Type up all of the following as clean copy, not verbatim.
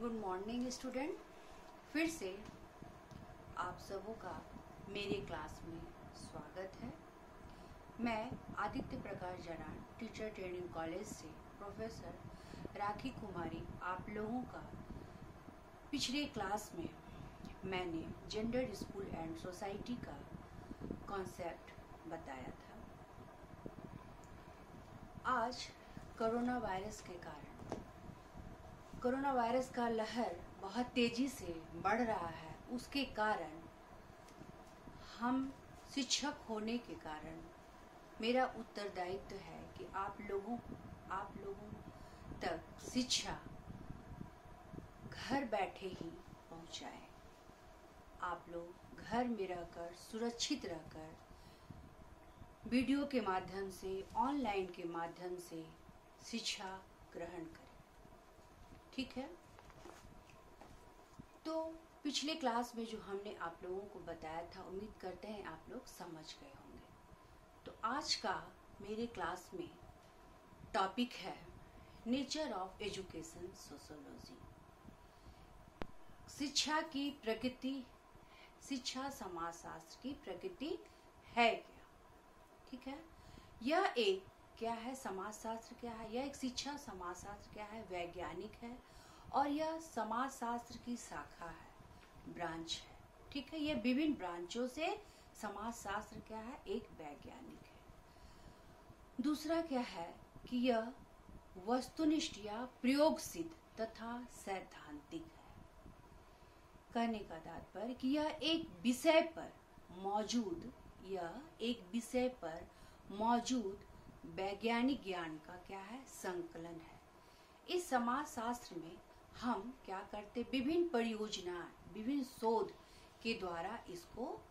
Good morning student. फिर से आप सबों का मेरे क्लास में स्वागत है। मैं आदित्य प्रकाश जनान टीचर ट्रेनिंग कॉलेज से प्रोफेसर राखी कुमारी आप लोगों का पिछले क्लास में मैंने जेंडर स्कूल एंड सोसाइटी का कॉन्सेप्ट बताया था। आज कोरोना वायरस का लहर बहुत तेजी से बढ़ रहा है। उसके कारण हम शिक्षक होने के कारण मेरा उत्तरदायित्व है कि आप लोगों तक शिक्षा घर बैठे ही पहुंचाएं। आप लोग घर में रहकर सुरक्षित रहकर वीडियो के माध्यम से, ऑनलाइन के माध्यम से शिक्षा ग्रहण करें। ठीक है। तो पिछले क्लास में जो हमने आप लोगों को बताया था, उम्मीद करते हैं आप लोग समझ गए होंगे। तो आज का मेरे क्लास में टॉपिक है नेचर ऑफ एजुकेशन सोशियोलॉजी। शिक्षा की प्रकृति, शिक्षा समाजशास्त्र की प्रकृति है क्या? ठीक है। यह एक क्या है? समाजशास्त्र क्या है? यह एक शिक्षा समाजशास्त्र क्या है? वैज्ञानिक है और यह समाजशास्त्र की शाखा है, ब्रांच है। ठीक है। यह विभिन्न ब्रांचों से समाजशास्त्र क्या है? एक वैज्ञानिक है। दूसरा क्या है कि यह वस्तुनिष्ठ या प्रयोग सिद्ध तथा सैद्धांतिक है। कहने का तात्पर्य कि यह एक विषय पर मौजूद वैज्ञानिक ज्ञान का क्या है? संकलन है। इस समाजशास्त्र में हम क्या करते? विभिन्न परियोजनाएं, विभिन्न शोध के द्वारा इसको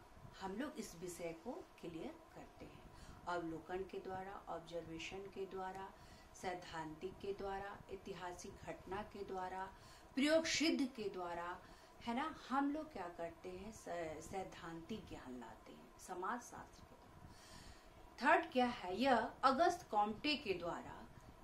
हम लोग इस विषय को क्लियर करते हैं। अवलोकन के द्वारा, ऑब्जर्वेशन के द्वारा, सैद्धांतिक के द्वारा, ऐतिहासिक घटना के द्वारा, प्रयोग सिद्ध के द्वारा, है ना, हम लोग क्या करते हैं? सैद्धांतिक ज्ञान लाते हैं समाजशास्त्र के द्वारा। थर्ड क्या है? यह अगस्त कॉम्टे के द्वारा,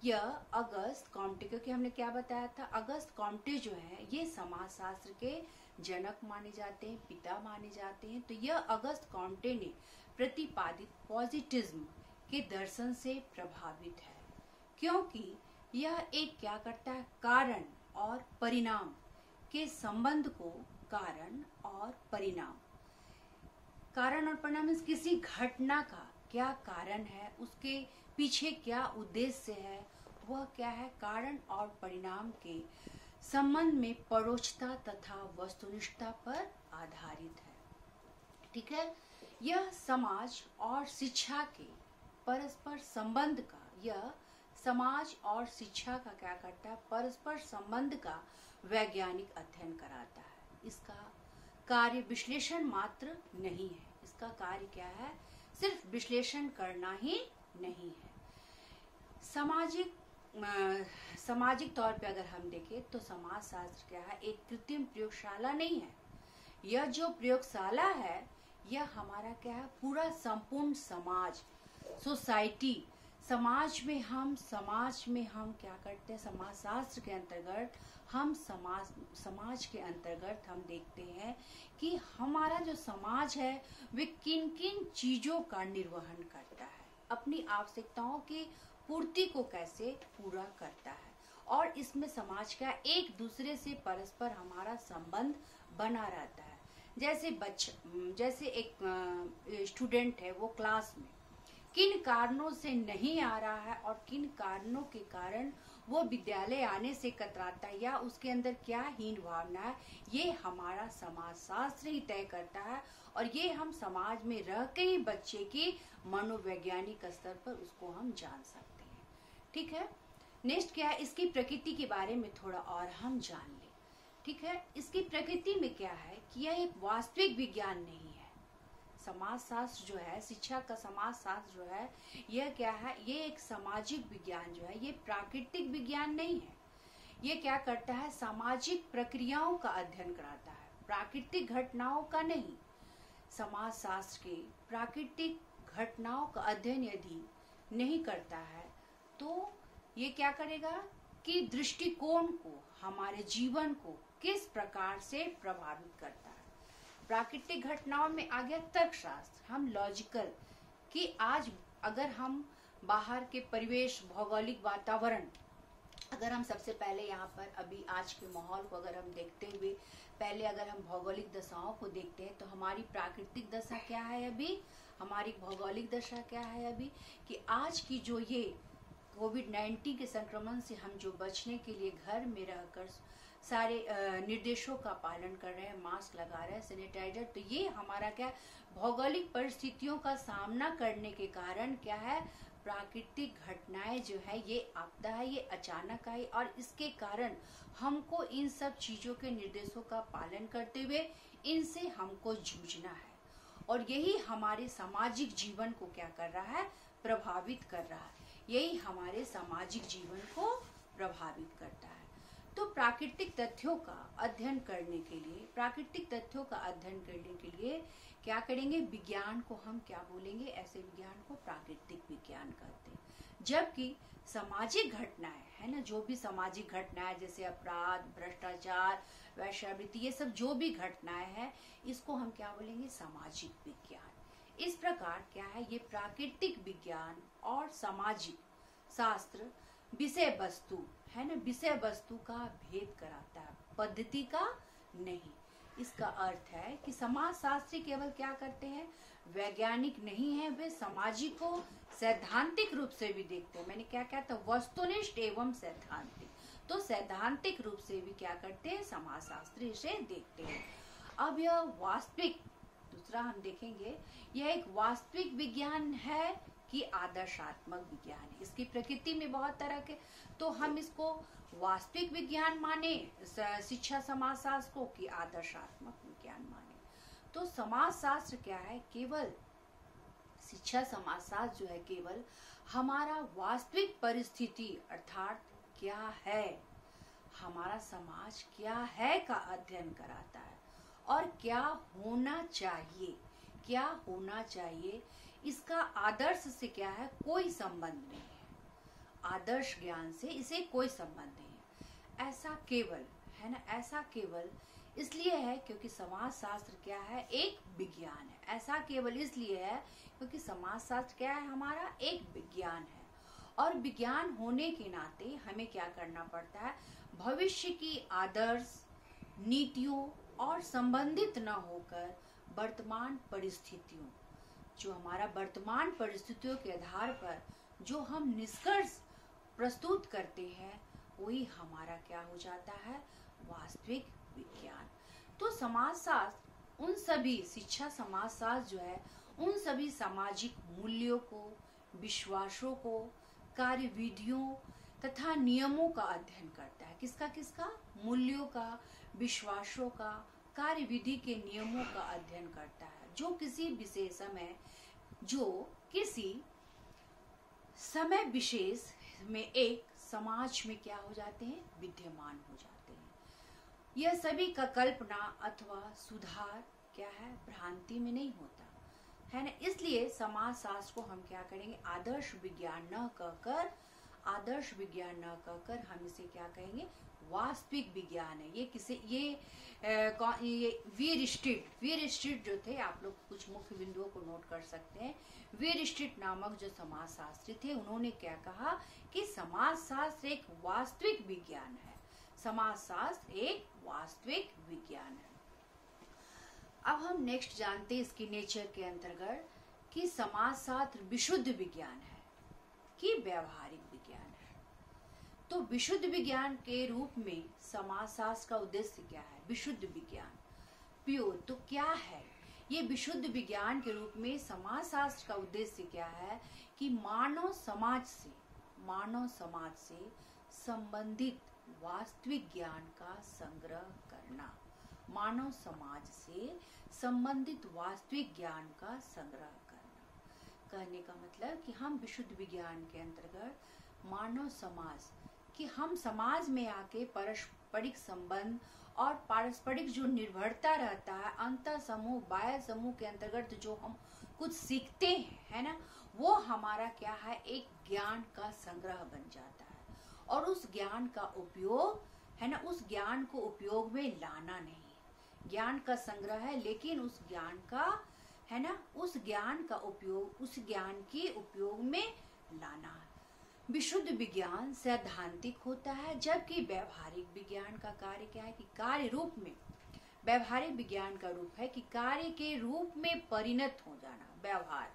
क्योंकि हमने क्या बताया था? अगस्त कॉम्टे जो है ये समाजशास्त्र के जनक माने जाते हैं, पिता माने जाते हैं। तो यह अगस्त कॉम्टे ने प्रतिपादित पॉजिटिज्म के दर्शन से प्रभावित है, क्योंकि यह एक क्या करता है? कारण और परिणाम के संबंध को, कारण और परिणाम किसी घटना का क्या कारण है, उसके पीछे क्या उद्देश्य है, वह क्या है? कारण और परिणाम के संबंध में परोक्षता तथा वस्तुनिष्ठता पर आधारित है। ठीक है। यह समाज और शिक्षा के परस्पर संबंध का, यह समाज और शिक्षा का क्या करता है? परस्पर संबंध का वैज्ञानिक अध्ययन कराता है। इसका कार्य विश्लेषण मात्र नहीं है। इसका कार्य क्या है? सिर्फ विश्लेषण करना ही नहीं है। सामाजिक तौर पे अगर हम देखें तो समाजशास्त्र क्या है? एक कृत्रिम प्रयोगशाला नहीं है। यह जो प्रयोगशाला है यह हमारा क्या है? पूरा संपूर्ण समाज, सोसाइटी, समाज में हम क्या करते हैं? समाजशास्त्र के अंतर्गत हम समाज के अंतर्गत हम देखते हैं कि हमारा जो समाज है वे किन किन चीजों का निर्वहन करता है, अपनी आवश्यकताओं की पूर्ति को कैसे पूरा करता है, और इसमें समाज का एक दूसरे से परस्पर हमारा संबंध बना रहता है। जैसे एक स्टूडेंट है, वो क्लास में किन कारणों से नहीं आ रहा है और किन कारणों के कारण वो विद्यालय आने से कतराता है या उसके अंदर क्या हीन भावना है, ये हमारा समाजशास्त्र ही तय करता है। और ये हम समाज में रह के ही बच्चे की मनोवैज्ञानिक स्तर पर उसको हम जान सकते हैं। ठीक है। नेक्स्ट क्या है? इसकी प्रकृति के बारे में थोड़ा और हम जान लें। ठीक है। इसकी प्रकृति में क्या है कि यह एक वास्तविक विज्ञान नहीं है। समाजशास्त्र जो है, शिक्षा का समाजशास्त्र जो है, यह क्या है? ये एक सामाजिक विज्ञान जो है, ये प्राकृतिक विज्ञान नहीं है। ये क्या करता है? सामाजिक प्रक्रियाओं का अध्ययन कराता है, प्राकृतिक घटनाओं का नहीं। समाजशास्त्र के प्राकृतिक घटनाओं का अध्ययन यदि नहीं करता है तो ये क्या करेगा की दृष्टिकोण को, हमारे जीवन को किस प्रकार से प्रभावित करता है। प्राकृतिक घटनाओं में आ गया तर्कशास्त्र, हम लॉजिकल, कि आज अगर हम बाहर के परिवेश, भौगोलिक वातावरण, अगर हम सबसे पहले यहाँ पर अभी आज के माहौल को अगर हम देखते हुए पहले अगर हम भौगोलिक दशाओं को देखते हैं तो हमारी प्राकृतिक दशा क्या है अभी, हमारी भौगोलिक दशा क्या है अभी, कि आज की जो ये कोविड-19 के संक्रमण से हम जो बचने के लिए घर में रहकर सारे निर्देशों का पालन कर रहे हैं, मास्क लगा रहे हैं, सैनिटाइजर, तो ये हमारा क्या भौगोलिक परिस्थितियों का सामना करने के कारण क्या है, प्राकृतिक घटनाएं जो है ये आपदा है, ये अचानक आई और इसके कारण हमको इन सब चीजों के निर्देशों का पालन करते हुए इनसे हमको जूझना है। और यही हमारे सामाजिक जीवन को क्या कर रहा है, प्रभावित कर रहा है, यही हमारे सामाजिक जीवन को प्रभावित करता है। तो प्राकृतिक तथ्यों का अध्ययन करने के लिए, प्राकृतिक तथ्यों का अध्ययन करने के लिए क्या करेंगे, विज्ञान को हम क्या बोलेंगे, ऐसे विज्ञान को प्राकृतिक विज्ञान कहते हैं। जबकि सामाजिक घटनाएं है ना, जो भी सामाजिक घटनाएं जैसे अपराध, भ्रष्टाचार, वेश्यावृत्ति, ये सब जो भी घटनाएं हैं इसको हम क्या बोलेंगे, सामाजिक विज्ञान। इस प्रकार क्या है, ये प्राकृतिक विज्ञान और सामाजिक शास्त्र विषय वस्तु है ना, विषय वस्तु का भेद कराता है, पद्धति का नहीं। इसका अर्थ है कि समाज शास्त्री केवल क्या करते हैं, वैज्ञानिक नहीं है, वे सामाजिक को सैद्धांतिक रूप से भी देखते हैं। मैंने क्या कहा था, वस्तुनिष्ठ एवं सैद्धांतिक, तो सैद्धांतिक रूप से भी क्या करते हैं, समाज शास्त्री इसे देखते हैं। अब यह वास्तविक, दूसरा हम देखेंगे, यह एक वास्तविक विज्ञान है कि आदर्शात्मक विज्ञान है। इसकी प्रकृति में बहुत तरह के, तो हम इसको वास्तविक विज्ञान माने शिक्षा समाज शास्त्र को, कि आदर्शात्मक विज्ञान माने। तो समाज शास्त्र क्या है, केवल शिक्षा समाज शास्त्र जो है केवल हमारा वास्तविक परिस्थिति अर्थात क्या है, हमारा समाज क्या है का अध्ययन कराता है और क्या होना चाहिए, क्या होना चाहिए, इसका आदर्श से क्या है, कोई संबंध नहीं है, आदर्श ज्ञान से इसे कोई संबंध नहीं है। ऐसा केवल है ना, ऐसा केवल इसलिए है क्योंकि समाज शास्त्र क्या है, एक विज्ञान है। ऐसा केवल इसलिए है क्योंकि समाज शास्त्र क्या है, हमारा एक विज्ञान है। और विज्ञान होने के नाते हमें क्या करना पड़ता है, भविष्य की आदर्श नीतियों और संबंधित न होकर वर्तमान परिस्थितियों, जो हमारा वर्तमान परिस्थितियों के आधार पर जो हम निष्कर्ष प्रस्तुत करते हैं वही हमारा क्या हो जाता है, वास्तविक विज्ञान। तो समाजशास्त्र उन सभी, शिक्षा समाजशास्त्र जो है उन सभी सामाजिक मूल्यों को, विश्वासों को, कार्यविधियों तथा नियमों का अध्ययन करता है। किसका किसका, मूल्यों का, विश्वासों का, कार्यविधि के नियमों का अध्ययन करता है, जो किसी विशेष समय, जो किसी समय विशेष में एक समाज में क्या हो जाते हैं, विद्यमान हो जाते हैं। यह सभी का कल्पना अथवा सुधार क्या है, भ्रांति में नहीं होता है ना। इसलिए समाज शास्त्र को हम क्या करेंगे, आदर्श विज्ञान न कहकर, आदर्श विज्ञान न कहकर हम इसे क्या कहेंगे, वास्तविक विज्ञान है। ये किसे, ये वीर स्ट्रीट जो थे, आप लोग कुछ मुख्य बिंदुओं को नोट कर सकते हैं। वीर स्ट्रीट नामक जो समाज शास्त्री थे, उन्होंने क्या कहा कि समाज शास्त्र एक वास्तविक विज्ञान है, समाज शास्त्र एक वास्तविक विज्ञान है। अब हम नेक्स्ट जानते हैं इसकी नेचर के अंतर्गत कि समाज शास्त्र विशुद्ध विज्ञान है कि व्यवहारिक विज्ञान है। तो विशुद्ध विज्ञान के रूप में समाज शास्त्र का उद्देश्य क्या है, विशुद्ध विज्ञान, प्योर। तो क्या है ये विशुद्ध विज्ञान के रूप में समाज शास्त्र का उद्देश्य क्या है कि मानव समाज से संबंधित वास्तविक ज्ञान का संग्रह करना, मानव समाज से संबंधित वास्तविक ज्ञान का संग्रह करना। कहने का मतलब कि हम विशुद्ध विज्ञान के अंतर्गत मानव समाज, कि हम समाज में आके पारस्परिक संबंध और पारस्परिक जो निर्भरता रहता है, अंतर समूह बाह्य समूह के अंतर्गत जो हम कुछ सीखते हैं है ना, वो हमारा क्या है, एक ज्ञान का संग्रह बन जाता है। और उस ज्ञान का उपयोग है ना, उस ज्ञान को उपयोग में लाना नहीं। ज्ञान का संग्रह है, लेकिन उस ज्ञान का है ना, उस ज्ञान का उपयोग, उस ज्ञान के उपयोग में लाना है। विशुद्ध विज्ञान सैद्धांतिक होता है, जबकि व्यवहारिक विज्ञान का कार्य क्या है कि कार्य रूप में, व्यवहारिक विज्ञान का रूप है कि कार्य के रूप में परिणत हो जाना। व्यवहार,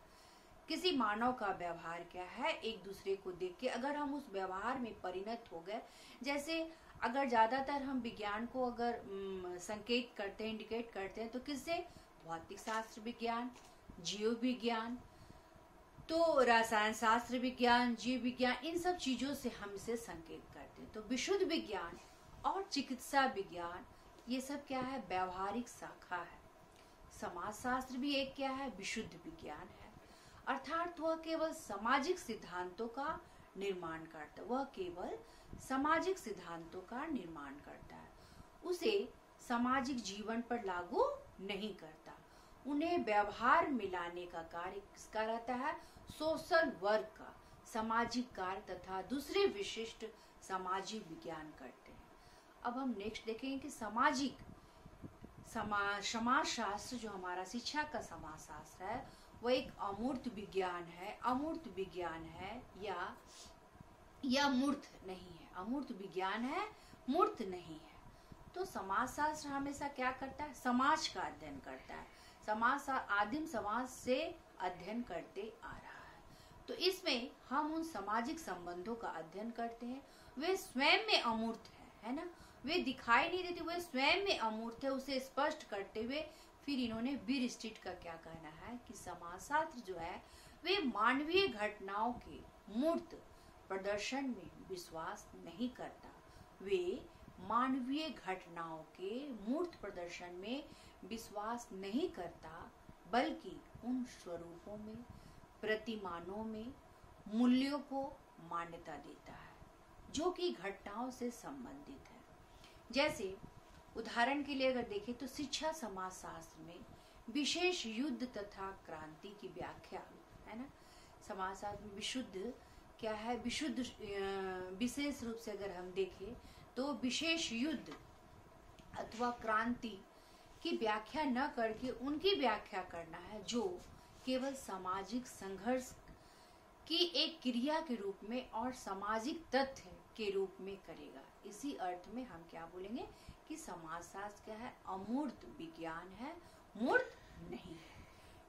किसी मानव का व्यवहार क्या है, एक दूसरे को देख के अगर हम उस व्यवहार में परिणत हो गए, जैसे अगर ज्यादातर हम विज्ञान को अगर संकेत करते हैं, इंडिकेट करते हैं, तो किससे? भौतिक शास्त्र विज्ञान, जीव विज्ञान, तो रसायन शास्त्र विज्ञान, जीव विज्ञान, इन सब चीजों से हम इसे संकेत करते हैं। तो विशुद्ध विज्ञान और चिकित्सा विज्ञान, ये सब क्या है? व्यवहारिक शाखा है। समाजशास्त्र भी एक क्या है? विशुद्ध विज्ञान है, अर्थात वह केवल सामाजिक सिद्धांतों का निर्माण करता है। वह केवल सामाजिक सिद्धांतों का निर्माण करता है, उसे सामाजिक जीवन पर लागू नहीं करता। उन्हें व्यवहार में लाने का कार्य किसका रहता है? सोशल वर्क का, सामाजिक कार्य तथा दूसरे विशिष्ट सामाजिक विज्ञान करते हैं। अब हम नेक्स्ट देखेंगे कि सामाजिक समाजशास्त्र, जो हमारा शिक्षा का समाजशास्त्र है, वह एक अमूर्त विज्ञान है। अमूर्त विज्ञान है या मूर्त नहीं है। अमूर्त विज्ञान है, मूर्त नहीं है। तो समाजशास्त्र हमेशा क्या करता है? समाज का अध्ययन करता है। समाज आदिम समाज से अध्ययन करते आ रहा है। तो इसमें हम उन सामाजिक संबंधों का अध्ययन करते हैं। वे स्वयं में अमूर्त है ना, वे दिखाई नहीं देते, वे स्वयं में अमूर्त है। उसे स्पष्ट करते हुए फिर इन्होंने बीरस्ट्रीट का क्या कहना है कि समाजशास्त्र जो है वे मानवीय घटनाओं के मूर्त प्रदर्शन में विश्वास नहीं करता। वे मानवीय घटनाओं के मूर्त प्रदर्शन में विश्वास नहीं करता, बल्कि उन स्वरूपों में, प्रतिमानों में, मूल्यों को मान्यता देता है जो कि घटनाओं से संबंधित है। जैसे उदाहरण के लिए अगर देखें तो शिक्षा समाजशास्त्र में विशेष युद्ध तथा क्रांति की व्याख्या है ना। समाजशास्त्र में विशुद्ध क्या है? विशुद्ध विशेष रूप से अगर हम देखें तो विशेष युद्ध अथवा क्रांति की व्याख्या न करके उनकी व्याख्या करना है जो केवल सामाजिक संघर्ष की एक क्रिया के रूप में और सामाजिक तथ्य के रूप में करेगा। इसी अर्थ में हम क्या बोलेंगे कि समाजशास्त्र क्या है? अमूर्त विज्ञान है, मूर्त नहीं है।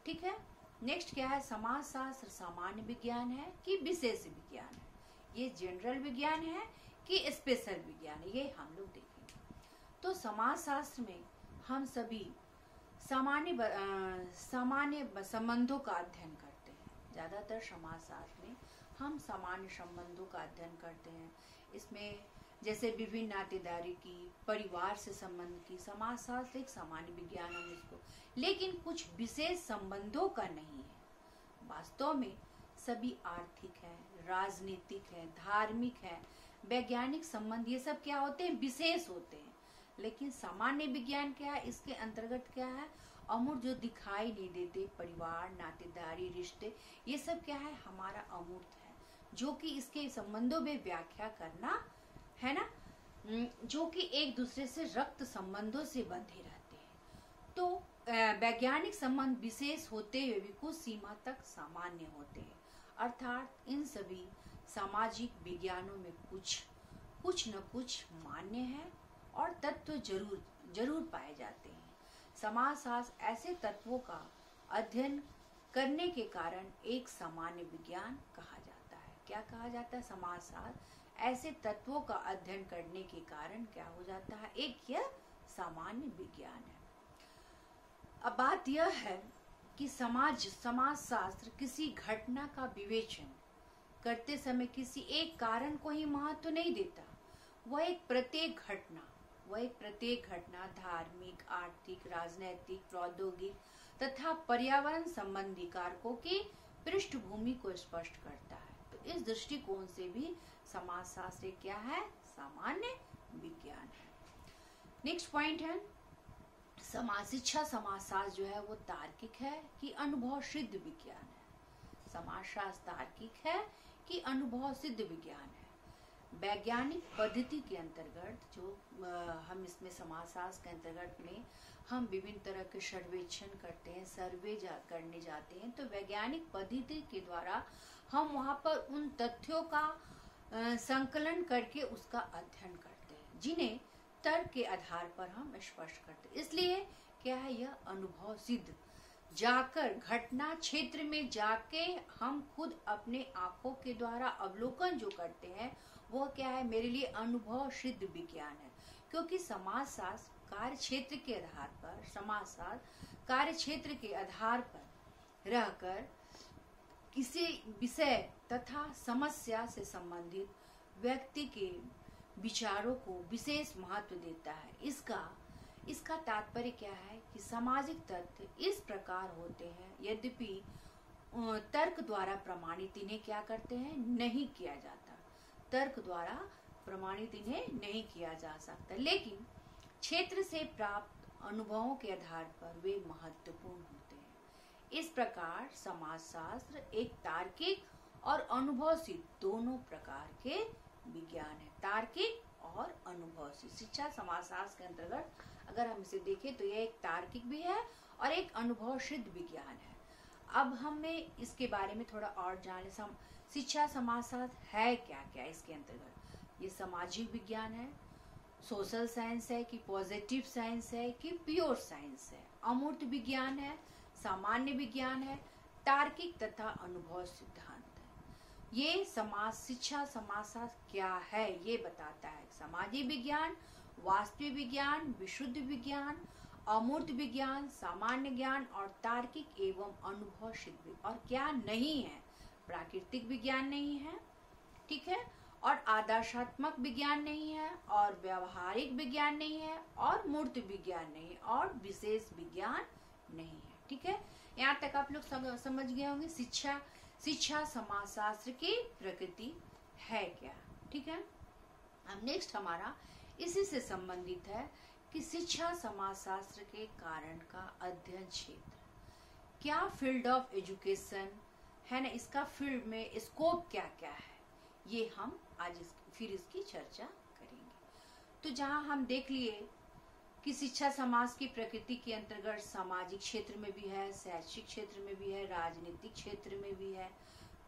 ठीक है। नेक्स्ट क्या है? समाजशास्त्र सामान्य विज्ञान है कि विशेष विज्ञान है? ये जनरल विज्ञान है कि स्पेशल विज्ञान है? ये हम लोग देखेंगे। तो समाजशास्त्र में हम सभी सामान्य संबंधों का अध्ययन करते हैं। ज्यादातर समाजशास्त्र में हम सामान्य संबंधों का अध्ययन करते हैं। इसमें जैसे विभिन्न नातेदारी की, परिवार से संबंध की, समाजशास्त्र एक सामान्य विज्ञान है इसको, लेकिन कुछ विशेष संबंधों का नहीं है। वास्तव में सभी आर्थिक है, राजनीतिक है, धार्मिक है, वैज्ञानिक संबंध, ये सब क्या होते हैं? विशेष होते हैं। लेकिन सामान्य विज्ञान क्या है? इसके अंतर्गत क्या है? अमूर्त, जो दिखाई नहीं देते, परिवार, नातेदारी, रिश्ते, ये सब क्या है? हमारा अमूर्त है, जो कि इसके संबंधों में व्याख्या करना है ना, जो कि एक दूसरे से रक्त संबंधों से बंधे रहते हैं। तो वैज्ञानिक संबंध विशेष होते हुए भी कुछ सीमा तक सामान्य होते हैं। अर्थात इन सभी सामाजिक विज्ञानों में कुछ न कुछ मान्य है और तत्व जरूर पाए जाते हैं। समाजशास्त्र ऐसे तत्वों का अध्ययन करने के कारण एक सामान्य विज्ञान कहा जाता है। क्या कहा जाता है? समाजशास्त्र ऐसे तत्वों का अध्ययन करने के कारण क्या हो जाता है? एक यह सामान्य विज्ञान है। अब बात यह है कि समाजशास्त्र किसी घटना का विवेचन करते समय किसी एक कारण को ही महत्व नहीं देता। वह एक प्रत्येक घटना धार्मिक, आर्थिक, राजनैतिक, प्रौद्योगिक तथा पर्यावरण संबंधी कारकों की पृष्ठभूमि को स्पष्ट करता है। तो इस दृष्टिकोण से भी समाजशास्त्र क्या है? सामान्य विज्ञान है। नेक्स्ट पॉइंट है शिक्षा समाजशास्त्र जो है वो तार्किक है कि अनुभव सिद्ध विज्ञान है? समाजशास्त्र तार्किक है कि अनुभव सिद्ध विज्ञान है? वैज्ञानिक पद्धति के अंतर्गत जो हम इसमें समाजशास्त्र के अंतर्गत में हम विभिन्न तरह के सर्वेक्षण करते हैं, करने जाते हैं, तो वैज्ञानिक पद्धति के द्वारा हम वहाँ पर उन तथ्यों का संकलन करके उसका अध्ययन करते हैं, जिन्हें तर्क के आधार पर हम स्पष्ट करते हैं। इसलिए क्या है, यह अनुभव सिद्ध, जाकर घटना क्षेत्र में जाके हम खुद अपने आंखों के द्वारा अवलोकन जो करते हैं वो क्या है, मेरे लिए अनुभव सिद्ध विज्ञान है। क्योंकि समाजशास्त्र कार्य क्षेत्र के आधार पर, समाजशास्त्र कार्य क्षेत्र के आधार पर रहकर किसी विषय तथा समस्या से संबंधित व्यक्ति के विचारों को विशेष महत्व देता है। इसका तात्पर्य क्या है कि सामाजिक तथ्य इस प्रकार होते हैं, यद्यपि तर्क द्वारा प्रमाणित इन्हें क्या करते हैं, नहीं किया जाता, तर्क द्वारा प्रमाणित इन्हें नहीं किया जा सकता, लेकिन क्षेत्र से प्राप्त अनुभवों के आधार पर वे महत्वपूर्ण होते हैं। इस प्रकार समाजशास्त्र एक तार्किक और अनुभव सिद्ध दोनों प्रकार के विज्ञान है, तार्किक और अनुभव सिद्ध। शिक्षा समाजशास्त्र के अंतर्गत अगर हम इसे देखें तो यह एक तार्किक भी है और एक अनुभव सिद्ध विज्ञान है। अब हमें इसके बारे में थोड़ा और जाने, शिक्षा समाजशास्त्र है क्या क्या इसके अंतर्गत। ये सामाजिक विज्ञान है, सोशल साइंस है कि पॉजिटिव साइंस है कि प्योर साइंस है, अमूर्त विज्ञान है, सामान्य विज्ञान है, तार्किक तथा अनुभव सिद्धांत है। ये शिक्षा समाजशास्त्र क्या है ये बताता है। सामाजिक विज्ञान, वास्तविक विज्ञान, विशुद्ध विज्ञान, अमूर्त विज्ञान, सामान्य ज्ञान और तार्किक एवं अनुभव सिद्ध। और क्या नहीं है, प्राकृतिक विज्ञान नहीं है, ठीक है, और आदर्शात्मक विज्ञान नहीं है, और व्यवहारिक विज्ञान नहीं है, और मूर्त विज्ञान नहीं है, और विशेष विज्ञान नहीं है। ठीक है, यहाँ तक आप लोग समझ गए होंगे शिक्षा समाजशास्त्र की प्रकृति है क्या। ठीक है, अब नेक्स्ट हमारा इसी से संबंधित है कि शिक्षा समाजशास्त्र के कारण का अध्ययन क्षेत्र, क्या फील्ड ऑफ एजुकेशन है ना, इसका फील्ड में स्कोप क्या क्या है, ये हम आज फिर इसकी चर्चा करेंगे। तो जहां हम देख लिए कि शिक्षा समाज की प्रकृति के अंतर्गत सामाजिक क्षेत्र में भी है, शैक्षिक क्षेत्र में भी है, राजनीतिक क्षेत्र में भी है,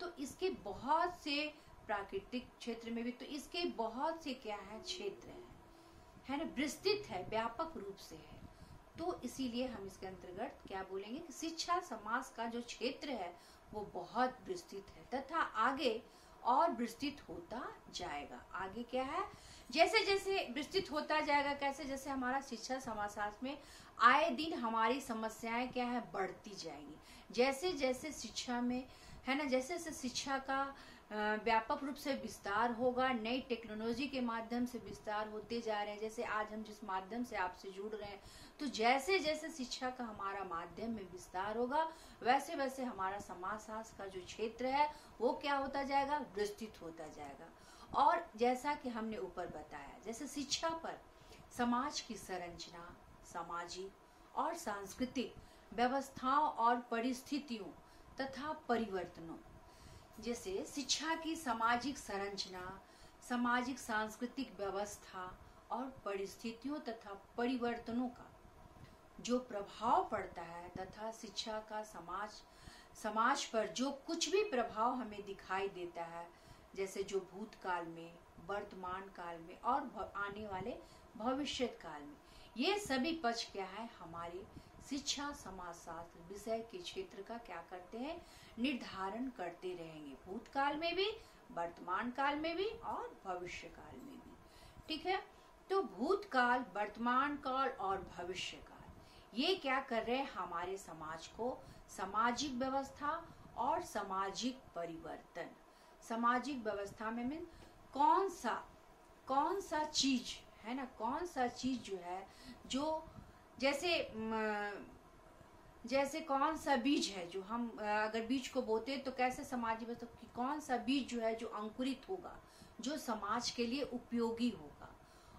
तो इसके बहुत से प्राकृतिक क्षेत्र में भी, तो इसके बहुत से क्या है क्षेत्र है ना, विस्तृत है, व्यापक रूप से है। तो इसीलिए हम इसके अंतर्गत क्या बोलेंगे कि शिक्षा समाज का जो क्षेत्र है वो बहुत विस्तृत है तथा आगे और विस्तृत होता जाएगा। आगे क्या है, जैसे जैसे विस्तृत होता जाएगा, कैसे, जैसे हमारा शिक्षा समाजशास्त्र में आए दिन हमारी समस्याएं क्या है, बढ़ती जाएंगी। जैसे जैसे शिक्षा में है ना, जैसे जैसे शिक्षा का व्यापक रूप से विस्तार होगा, नई टेक्नोलॉजी के माध्यम से विस्तार होते जा रहे हैं, जैसे आज हम जिस माध्यम से आपसे जुड़ रहे हैं, तो जैसे जैसे शिक्षा का हमारा माध्यम में विस्तार होगा वैसे वैसे हमारा समाजशास्त्र का जो क्षेत्र है वो क्या होता जाएगा, विस्तृत होता जाएगा। और जैसा कि हमने ऊपर बताया, जैसे शिक्षा पर समाज की संरचना, सामाजिक और सांस्कृतिक व्यवस्थाओं और परिस्थितियों तथा परिवर्तनों, जैसे शिक्षा की सामाजिक संरचना, सामाजिक सांस्कृतिक व्यवस्था और परिस्थितियों तथा परिवर्तनों का जो प्रभाव पड़ता है तथा शिक्षा का समाज पर जो कुछ भी प्रभाव हमें दिखाई देता है, जैसे जो भूतकाल में, वर्तमान काल में और आने वाले भविष्य काल में, ये सभी पक्ष क्या है, हमारे शिक्षा समाजशास्त्र विषय के क्षेत्र का क्या करते हैं, निर्धारण करते रहेंगे, भूतकाल में भी, वर्तमान काल में भी और भविष्य काल में भी। ठीक है, तो भूतकाल, वर्तमान काल और भविष्य काल ये क्या कर रहे हैं, हमारे समाज को सामाजिक व्यवस्था और सामाजिक परिवर्तन, सामाजिक व्यवस्था में कौन सा चीज है ना, कौन सा चीज जो है, जो जैसे कौन सा बीज है जो हम अगर बीज को बोते हैं तो कैसे सामाजिक व्यवस्था, कौन सा बीज जो है जो अंकुरित होगा, जो समाज के लिए उपयोगी होगा।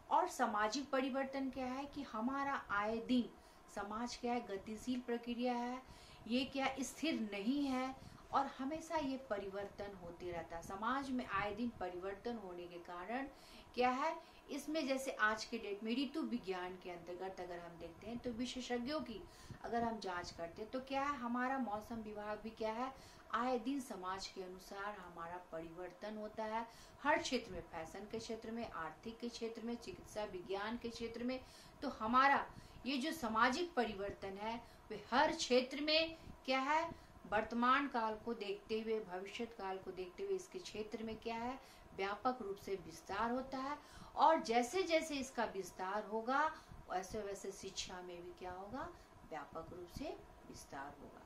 और सामाजिक परिवर्तन क्या है कि हमारा आए दिन समाज क्या है, गतिशील प्रक्रिया है, ये क्या स्थिर नहीं है और हमेशा ये परिवर्तन होते रहता है। समाज में आए दिन परिवर्तन होने के कारण क्या है, इसमें जैसे आज के डेट में ऋतु विज्ञान के अंतर्गत अगर हम देखते हैं तो विशेषज्ञों की अगर हम जांच करते हैं तो क्या है, हमारा मौसम विभाग भी क्या है, आए दिन समाज के अनुसार हमारा परिवर्तन होता है। हर क्षेत्र में, फैशन के क्षेत्र में, आर्थिक के क्षेत्र में, चिकित्सा विज्ञान के क्षेत्र में, तो हमारा ये जो सामाजिक परिवर्तन है वे हर क्षेत्र में क्या है, वर्तमान काल को देखते हुए, भविष्य काल को देखते हुए इसके क्षेत्र में क्या है, व्यापक रूप से विस्तार होता है। और जैसे जैसे इसका विस्तार होगा वैसे वैसे शिक्षा में भी क्या होगा, व्यापक रूप से विस्तार होगा।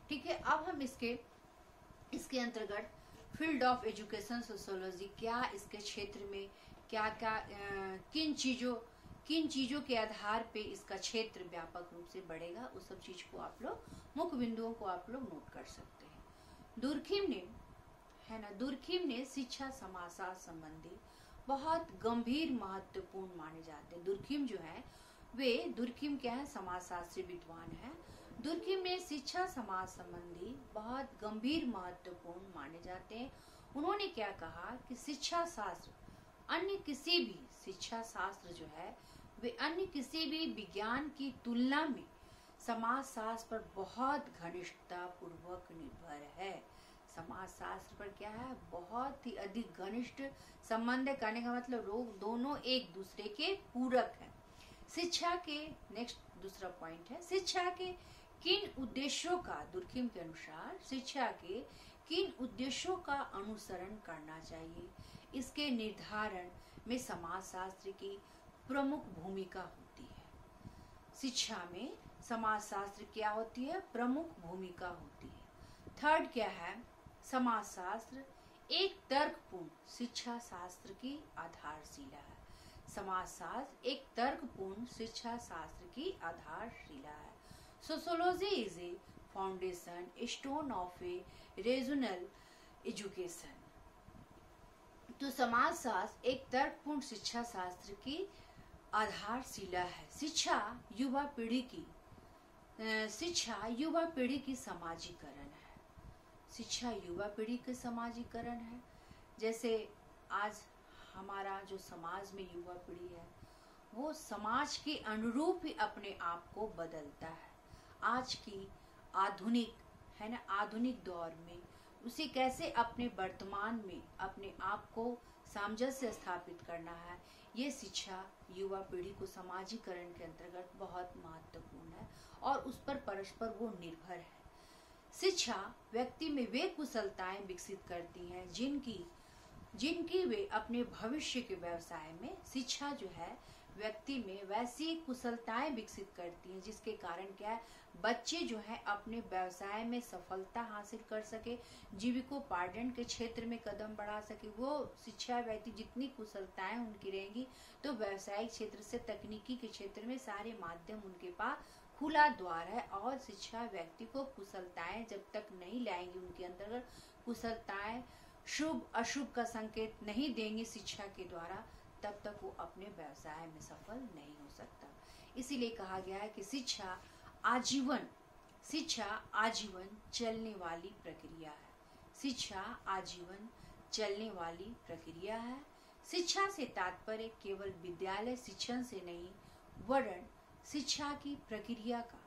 ठीक है, अब हम इसके अंतर्गत फील्ड ऑफ एजुकेशन सोशियोलॉजी, क्या इसके क्षेत्र में क्या क्या किन चीजों के आधार पे इसका क्षेत्र व्यापक रूप से बढ़ेगा, उस सब चीज को आप लोग, मुख्य बिंदुओं को आप लोग नोट कर सकते हैं। दुर्खिम ने शिक्षा समाजशास्त्र संबंधी बहुत गंभीर महत्वपूर्ण माने जाते हैं। दुर्खिम जो है दुर्खिम क्या है, समाजशास्त्री विद्वान है। दुर्खिम ने शिक्षा समाज संबंधी बहुत गंभीर महत्वपूर्ण माने जाते हैं। उन्होंने क्या कहा कि शिक्षा शास्त्र जो है वे अन्य किसी भी विज्ञान की तुलना में समाज शास्त्र पर बहुत घनिष्ठता पूर्वक निर्भर है। समाज शास्त्र पर क्या है, बहुत ही अधिक घनिष्ठ संबंध करने का मतलब लोग दोनों एक दूसरे के पूरक हैं। शिक्षा के नेक्स्ट दूसरा पॉइंट है, शिक्षा के किन उद्देश्यों का, दुर्खिम के अनुसार शिक्षा के किन उद्देश्यों का अनुसरण करना चाहिए, इसके निर्धारण में समाजशास्त्र की प्रमुख भूमिका होती है। शिक्षा में समाजशास्त्र क्या होती है, प्रमुख भूमिका होती है। थर्ड क्या है, समाजशास्त्र एक तर्कपूर्ण शिक्षा शास्त्र की आधारशिला है। समाजशास्त्र एक तर्कपूर्ण शिक्षा शास्त्र की आधारशिला है। Sociology is a foundation stone of A regional education. तो समाजशास्त्र एक तर्कपूर्ण शिक्षा शास्त्र की आधारशिला है। शिक्षा युवा पीढ़ी की समाजीकरण है। शिक्षा युवा पीढ़ी के समाजीकरण है। जैसे आज हमारा जो समाज में युवा पीढ़ी है वो समाज के अनुरूप ही अपने आप को बदलता है। आज की आधुनिक दौर में उसे कैसे अपने वर्तमान में अपने आप को सामंजस्य स्थापित करना है, ये शिक्षा युवा पीढ़ी को समाजीकरण के अंतर्गत बहुत महत्वपूर्ण है और उस पर परस्पर वो निर्भर है। शिक्षा व्यक्ति में वे कुशलताएं विकसित करती हैं जिनकी वे अपने भविष्य के व्यवसाय में, शिक्षा जो है व्यक्ति में वैसी कुशलताएं विकसित करती हैं जिसके कारण क्या है, बच्चे जो है अपने व्यवसाय में सफलता हासिल कर सके, जीविकोपार्जन के क्षेत्र में कदम बढ़ा सके। वो शिक्षा व्यक्ति जितनी कुशलताएं उनकी रहेंगी तो व्यवसायिक क्षेत्र से तकनीकी के क्षेत्र में सारे माध्यम उनके पास खुला द्वार है। और शिक्षा व्यक्ति को कुशलताएं जब तक नहीं लाएंगी उनके अंतर्गत, कुशलताएं शुभ अशुभ का संकेत नहीं देंगी शिक्षा के द्वारा, तब तक वो अपने व्यवसाय में सफल नहीं हो सकता। इसीलिए कहा गया है कि शिक्षा आजीवन चलने वाली प्रक्रिया है। शिक्षा आजीवन चलने वाली प्रक्रिया है। शिक्षा से तात्पर्य केवल विद्यालय शिक्षण से नहीं, वरन शिक्षा की प्रक्रिया का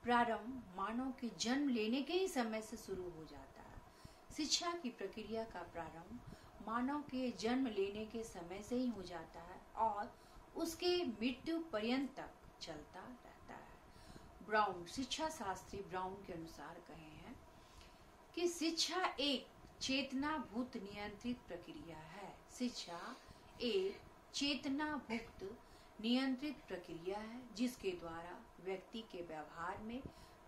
प्रारंभ मानव के जन्म लेने के ही समय से शुरू हो जाता है। शिक्षा की प्रक्रिया का प्रारंभ मानव के जन्म लेने के समय से ही हो जाता है और उसके मृत्यु पर्यंत तक चलता रहता है। ब्राउन, शिक्षा शास्त्री ब्राउन के अनुसार कहे हैं कि शिक्षा एक चेतनाभूत नियंत्रित प्रक्रिया है। शिक्षा एक चेतनाभूत नियंत्रित प्रक्रिया है जिसके द्वारा व्यक्ति के व्यवहार में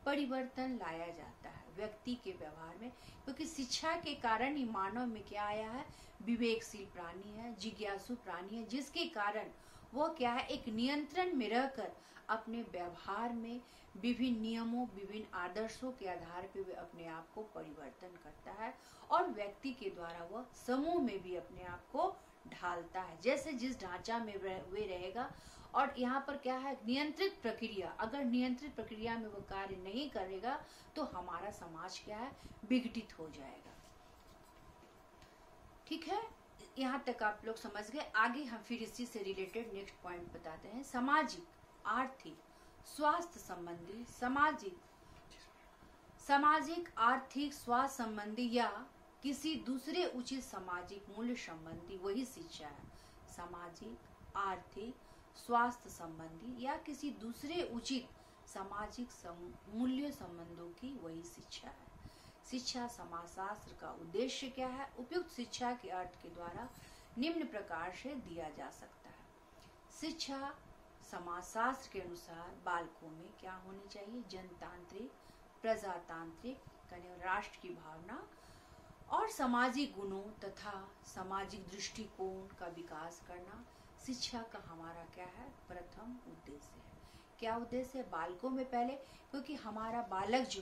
परिवर्तन लाया जाता है। व्यक्ति के व्यवहार में, क्योंकि शिक्षा के कारण ही मानव में क्या आया है, विवेकशील प्राणी है, जिज्ञासु प्राणी है, जिसके कारण वो क्या है, एक नियंत्रण में रहकर अपने व्यवहार में विभिन्न नियमों, विभिन्न आदर्शों के आधार पर वे अपने आप को परिवर्तन करता है और व्यक्ति के द्वारा वह समूह में भी अपने आप को ढालता है। जैसे जिस ढांचा में वे रहेगा और यहाँ पर क्या है, नियंत्रित प्रक्रिया, अगर नियंत्रित प्रक्रिया में वो कार्य नहीं करेगा तो हमारा समाज क्या है, विघटित हो जाएगा। ठीक है, यहाँ तक आप लोग समझ गए। आगे हम फिर इसी से रिलेटेड नेक्स्ट पॉइंट बताते हैं। सामाजिक, आर्थिक, स्वास्थ्य संबंधी, सामाजिक, आर्थिक, स्वास्थ्य संबंधी या किसी दूसरे उचित सामाजिक मूल्य संबंधी वही शिक्षा है। सामाजिक, आर्थिक, स्वास्थ्य संबंधी या किसी दूसरे उचित सामाजिक मूल्य संबंधों की वही शिक्षा है। शिक्षा समाजशास्त्र का उद्देश्य क्या है? उपयुक्त शिक्षा के अर्थ के द्वारा निम्न प्रकार से दिया जा सकता है। शिक्षा समाजशास्त्र के अनुसार बालकों में क्या होनी चाहिए? जनतांत्रिक, प्रजातांत्रिक, राष्ट्र की भावना और सामाजिक गुणों तथा सामाजिक दृष्टिकोण का विकास करना शिक्षा का हमारा क्या है? प्रथम उद्देश्य है। क्या उद्देश्य है? बालकों में पहले, क्योंकि हमारा बालक जो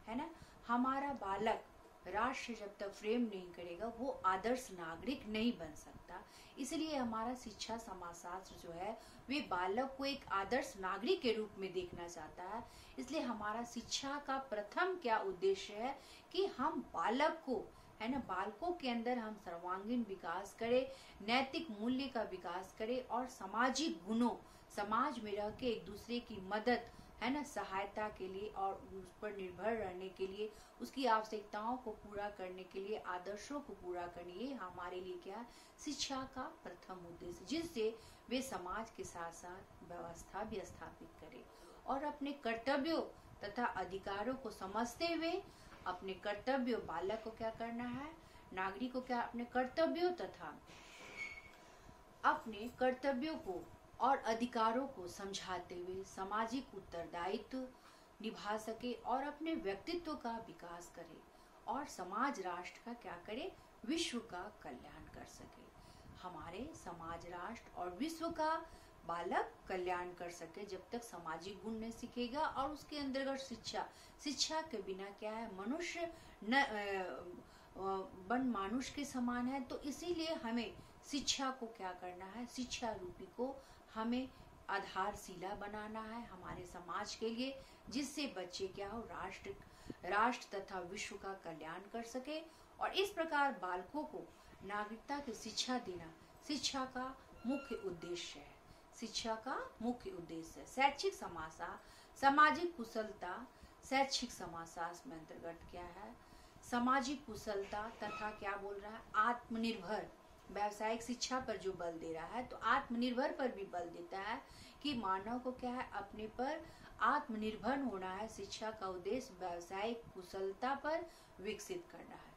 है ना, हमारा बालक राष्ट्र जब तक फ्रेम नहीं करेगा वो आदर्श नागरिक नहीं बन सकता। इसलिए हमारा शिक्षा समाजशास्त्र जो है वे बालक को एक आदर्श नागरिक के रूप में देखना चाहता है। इसलिए हमारा शिक्षा का प्रथम क्या उद्देश्य है कि हम बालक को, है ना, बालकों के अंदर हम सर्वांगीण विकास करें, नैतिक मूल्य का विकास करें और सामाजिक गुणों, समाज में रह के एक दूसरे की मदद, है ना, सहायता के लिए और उस पर निर्भर रहने के लिए, उसकी आवश्यकताओं को पूरा करने के लिए, आदर्शों को पूरा करने, ये हमारे लिए क्या, शिक्षा का प्रथम उद्देश्य, जिससे वे समाज के साथ साथ व्यवस्था भी स्थापित करें और अपने कर्तव्यों तथा अधिकारों को समझते हुए अपने कर्तव्यों, बालक को क्या करना है, नागरिक को क्या अपने कर्तव्यों तथा अपने कर्तव्यों को और अधिकारों को समझाते हुए सामाजिक उत्तरदायित्व निभा सके और अपने व्यक्तित्व का विकास करे और समाज राष्ट्र का क्या करे, विश्व का कल्याण कर सके। हमारे समाज राष्ट्र और विश्व का बालक कल्याण कर सके जब तक सामाजिक गुण नहीं सीखेगा और उसके अंतर्गत शिक्षा के बिना क्या है, मनुष्य न बन मानुष के समान है। तो इसीलिए हमें शिक्षा को क्या करना है, शिक्षा रूपी को हमें आधारशिला बनाना है हमारे समाज के लिए, जिससे बच्चे क्या हो, राष्ट्र तथा विश्व का कल्याण कर सके। और इस प्रकार बालकों को नागरिकता की शिक्षा देना शिक्षा का मुख्य उद्देश्य है। शिक्षा का मुख्य उद्देश्य है। शैक्षिक समाजशास्त्र, सामाजिक कुशलता, शैक्षिक समाजशास्त्र में अंतर्गत क्या है, सामाजिक कुशलता तथा क्या बोल रहा है, आत्मनिर्भर व्यावसायिक शिक्षा पर जो बल दे रहा है, तो आत्मनिर्भर पर भी बल देता है कि मानव को क्या है, अपने पर आत्मनिर्भर होना है। शिक्षा का उद्देश्य व्यावसायिक कुशलता पर विकसित करना है।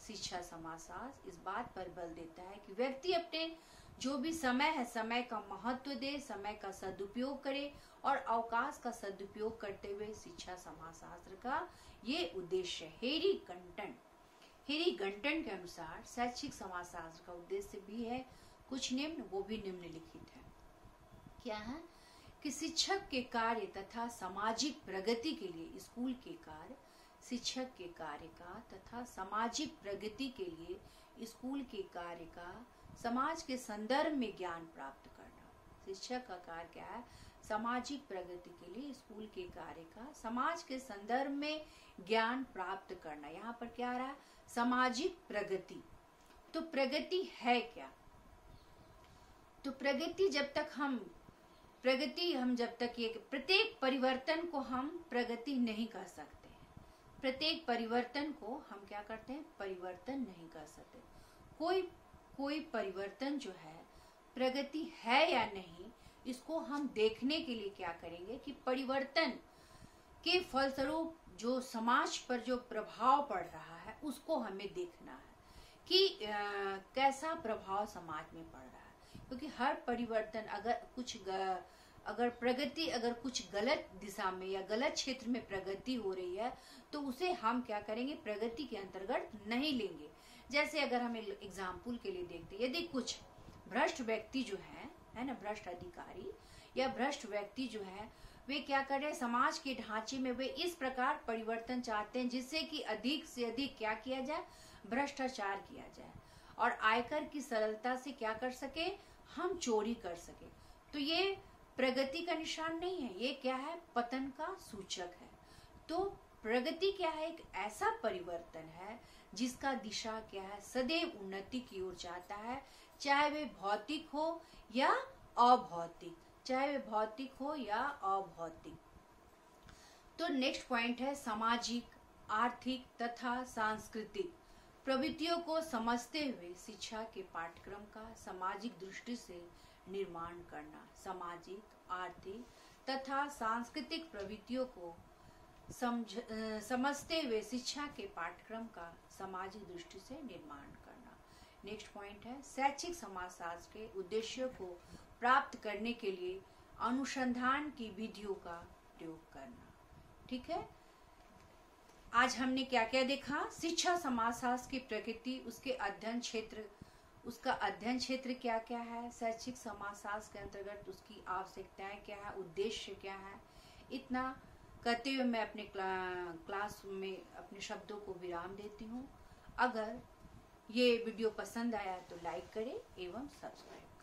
शिक्षा समाजशास्त्र इस बात पर बल देता है कि व्यक्ति अपने जो भी समय है, समय का महत्व दे, समय का सदुपयोग करे और अवकाश का सदुपयोग करते हुए शिक्षा समाजशास्त्र का ये उद्देश्य है। हेरी गंटन के अनुसार शैक्षिक समाजशास्त्र का उद्देश्य भी है कुछ निम्न, वो भी निम्नलिखित है। क्या है कि शिक्षक के कार्य तथा सामाजिक प्रगति के लिए स्कूल के कार्य, शिक्षक के कार्य का तथा सामाजिक प्रगति के लिए स्कूल के कार्य का समाज के संदर्भ में ज्ञान प्राप्त करना। शिक्षक का कार्य क्या है, सामाजिक प्रगति के लिए स्कूल के कार्य का समाज के संदर्भ में ज्ञान प्राप्त करना। यहाँ पर क्या आ रहा है, सामाजिक प्रगति। तो प्रगति है क्या, तो प्रगति जब तक हम जब तक ये प्रत्येक परिवर्तन को हम प्रगति नहीं कर सकते, प्रत्येक परिवर्तन को हम क्या करते हैं, परिवर्तन नहीं कर सकते। कोई परिवर्तन जो है प्रगति है या नहीं, इसको हम देखने के लिए क्या करेंगे कि परिवर्तन के फलस्वरूप जो समाज पर जो प्रभाव पड़ रहा है उसको हमें देखना है कि कैसा प्रभाव समाज में पड़ रहा है। क्योंकि हर परिवर्तन अगर प्रगति अगर कुछ गलत दिशा में या गलत क्षेत्र में प्रगति हो रही है तो उसे हम क्या करेंगे, प्रगति के अंतर्गत नहीं लेंगे। जैसे अगर हम एग्जाम्पल के लिए देखते, यदि कुछ भ्रष्ट व्यक्ति जो है ना, भ्रष्ट अधिकारी या भ्रष्ट व्यक्ति जो है, वे क्या कर रहे हैं, समाज के ढांचे में वे इस प्रकार परिवर्तन चाहते हैं जिससे कि अधिक से अधिक क्या किया जाए, भ्रष्टाचार किया जाए और आयकर की सरलता से क्या कर सके, हम चोरी कर सके। तो ये प्रगति का निशान नहीं है, ये क्या है, पतन का सूचक है। तो प्रगति क्या है, एक ऐसा परिवर्तन है जिसका दिशा क्या है, सदैव उन्नति की ओर जाता है, चाहे वे भौतिक हो या अभौतिक, चाहे वे भौतिक हो या अभौतिक। तो नेक्स्ट पॉइंट है सामाजिक, आर्थिक तथा सांस्कृतिक प्रवृत्तियों को समझते हुए शिक्षा के पाठ्यक्रम का सामाजिक दृष्टि से निर्माण करना। सामाजिक, आर्थिक तथा सांस्कृतिक प्रवृत्तियों को समझते हुए शिक्षा के पाठ्यक्रम का सामाजिक दृष्टि से निर्माण करना। नेक्स्ट पॉइंट है शैक्षिक समाजशास्त्र के उद्देश्यों को प्राप्त करने के लिए अनुसंधान की विधियों का प्रयोग करना। ठीक है, आज हमने क्या क्या देखा, शिक्षा समाजशास्त्र की प्रकृति, उसके अध्ययन क्षेत्र, उसका अध्ययन क्षेत्र क्या क्या है, शैक्षिक समाजशास्त्र के अंतर्गत उसकी आवश्यकताएं क्या है, उद्देश्य क्या है। इतना करते हुए मैं अपने क्लास में अपने शब्दों को विराम देती हूँ। अगर ये वीडियो पसंद आया तो लाइक करें एवं सब्सक्राइब।